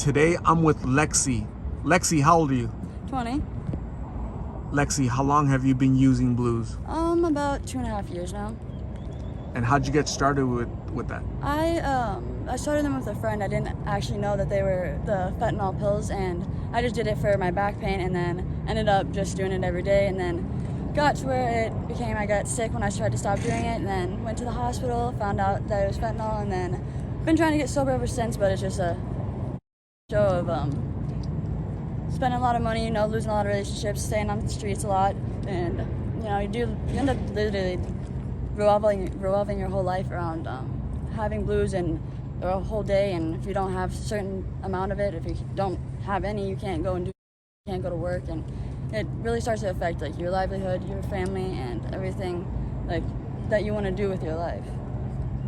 Today I'm with Lexie. Lexie, how old are you? 20. Lexie, how long have you been using blues? About 2.5 years now. And how'd you get started with that? I started them with a friend. I didn't actually know that they were the fentanyl pills, and I just did it for my back pain, and then ended up just doing it every day, and then got to where it became I got sick when I tried to stop doing it, and then went to the hospital, found out that it was fentanyl, and then been trying to get sober ever since. But it's just a show of spending a lot of money, losing a lot of relationships, staying on the streets a lot, and you end up literally revolving your whole life around having blues and a whole day. And if you don't have a certain amount of it, if you don't have any, you can't go to work, and it really starts to affect like your livelihood, your family, and everything like that you want to do with your life.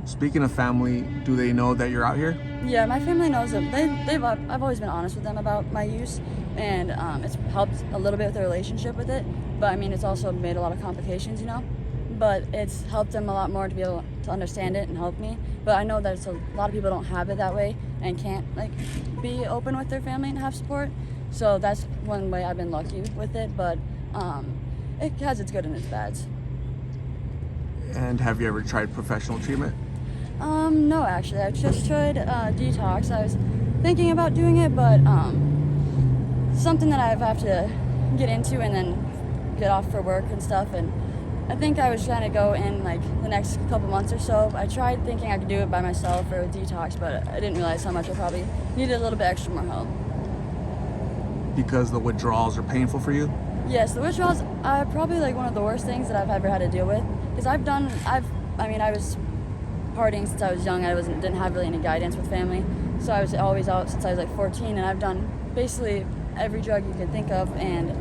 Speaking of family, do they know that you're out here? Yeah, my family knows that. I've always been honest with them about my use, and it's helped a little bit with their relationship with it. But I mean, it's also made a lot of complications, But it's helped them a lot more to be able to understand it and help me. But I know that a lot of people don't have it that way and can't be open with their family and have support. So that's one way I've been lucky with it. But it has its good and its bads. And have you ever tried professional treatment? No, actually, I just tried detox. I was thinking about doing it, but something that I have to get into and then get off for work and stuff. And I think I was trying to go in the next couple months or so. I tried thinking I could do it by myself or with detox, but I didn't realize how much I probably needed a little bit extra more help. Because the withdrawals are painful for you? Yes, the withdrawals are probably one of the worst things that I've ever had to deal with. Because I was partying since I was young. I didn't have really any guidance with family, so I was always out since I was 14, and I've done basically every drug you can think of. And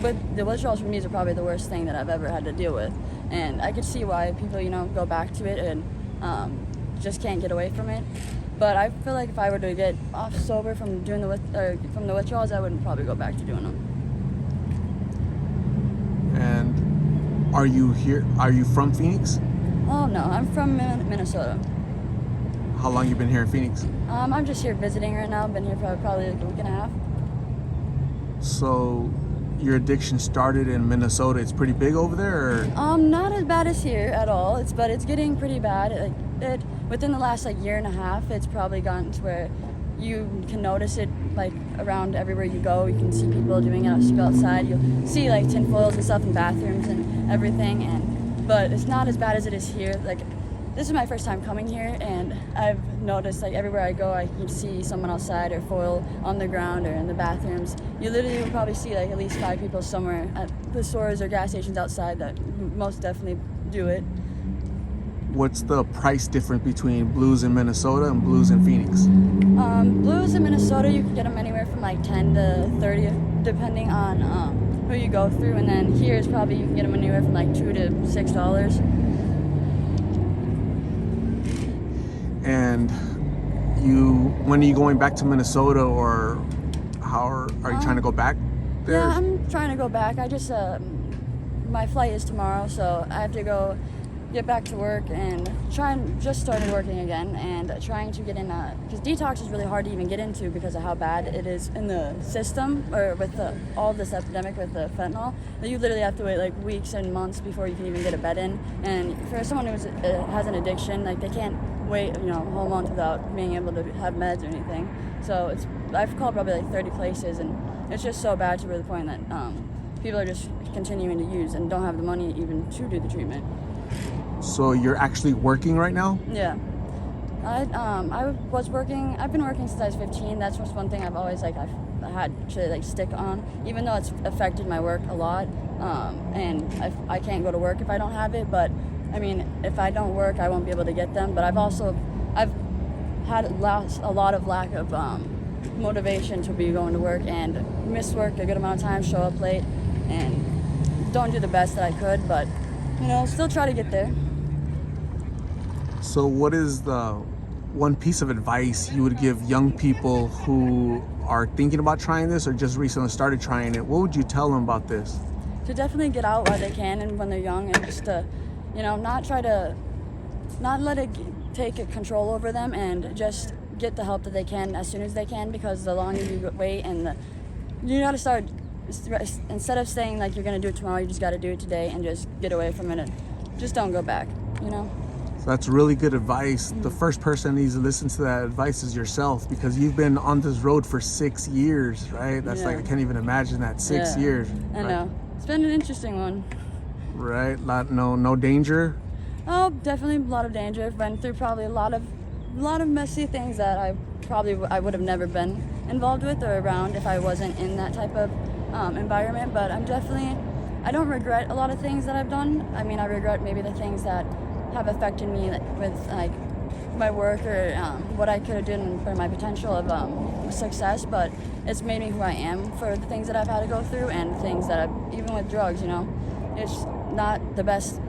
but the withdrawals for me are probably the worst thing that I've ever had to deal with, and I could see why people go back to it and just can't get away from it. But I feel like if I were to get off sober from doing from the withdrawals, I wouldn't probably go back to doing them. And are you from Phoenix? Oh no, I'm from Minnesota. How long you been here in Phoenix? I'm just here visiting right now. I've been here for probably a week and a half. So your addiction started in Minnesota. It's pretty big over there? Or? Not as bad as here at all. But it's getting pretty bad. Within the last year and a half, it's probably gotten to where you can notice it around everywhere you go. You can see people doing it outside. You'll see tinfoils and stuff in bathrooms and everything. But it's not as bad as it is here. This is my first time coming here, and I've noticed everywhere I go, I can see someone outside or foil on the ground or in the bathrooms. You literally will probably see at least 5 people somewhere at the stores or gas stations outside that most definitely do it. What's the price difference between blues in Minnesota and blues in Phoenix? Blues in Minnesota, you can get them anywhere from 10 to 30, depending on who you go through. And then here is probably you can get them anywhere from $2 to $6. And when are you going back to Minnesota, or how are you trying to go back there? Yeah, I'm trying to go back. I just my flight is tomorrow, so I have to go get back to work and just started working again, and trying to get in because detox is really hard to even get into because of how bad it is in the system, or with all this epidemic with the fentanyl. You literally have to wait weeks and months before you can even get a bed in. And for someone who has an addiction, they can't wait a whole month without being able to have meds or anything. So I've called probably 30 places, and it's just so bad to the point that people are just continuing to use and don't have the money even to do the treatment. So you're actually working right now? Yeah. I was working. I've been working since I was 15. That's just one thing I've always I've had to stick on, even though it's affected my work a lot. And I can't go to work if I don't have it. But I mean, if I don't work, I won't be able to get them. But I've had a lot of lack of motivation to be going to work, and miss work a good amount of times, show up late, and don't do the best that I could. But still try to get there. So what is the one piece of advice you would give young people who are thinking about trying this or just recently started trying it? What would you tell them about this? To definitely get out while they can and when they're young, and just to, not let it take control over them, and just get the help that they can as soon as they can, because the longer you wait you gotta start, instead of saying like you're gonna do it tomorrow, you just gotta do it today and just get away from it and just don't go back, you know? So that's really good advice. The first person that needs to listen to that advice is yourself, because you've been on this road for 6 years, right? That's like, I can't even imagine that, 6 years. I know. It's been an interesting one. Right? No danger? Oh, definitely a lot of danger. I've been through probably a lot of messy things that I would have never been involved with or around if I wasn't in that type of environment. But I don't regret a lot of things that I've done. I mean, I regret maybe the things that have affected me with like my work or what I could have done for my potential of success. But it's made me who I am for the things that I've had to go through and things that even with drugs, you know, it's not the best.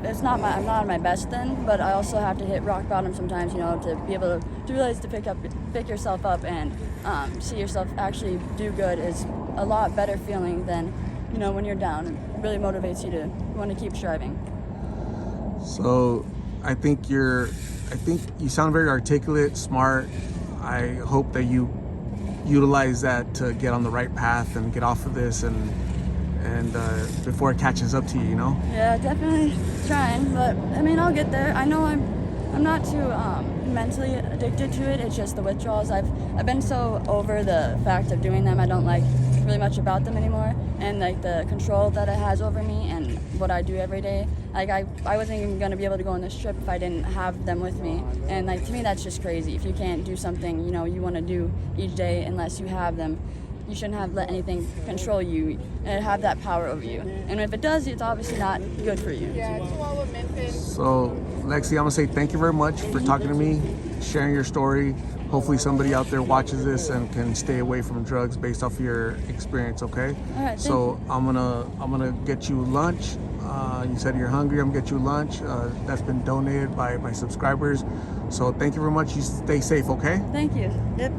I'm not at my best then, but I also have to hit rock bottom sometimes, you know, to be able to realize to pick yourself up and see yourself actually do good is a lot better feeling than, you know, when you're down. It really motivates you to want to keep striving. So I think you sound very articulate, smart. I hope that you utilize that to get on the right path and get off of this and before it catches up to you, you know? Yeah, definitely trying, but I mean, I'll get there. I know I'm not too mentally addicted to it. It's just the withdrawals. I've been so over the fact of doing them. I don't like really much about them anymore, and like the control that it has over me and what I do every day. Like I wasn't even gonna be able to go on this trip if I didn't have them with me. And like to me, that's just crazy. If you can't do something, you know, you want to do each day unless you have them, you shouldn't have let anything control you and have that power over you. And if it does, it's obviously not good for you. So, Lexie, I'm gonna say thank you very much for talking to me, sharing your story. Hopefully somebody out there watches this and can stay away from drugs based off your experience, okay? All right, so I'm gonna get you lunch. You said you're hungry, I'm gonna get you lunch. That's been donated by my subscribers. So thank you very much. You stay safe, okay? Thank you. Yep.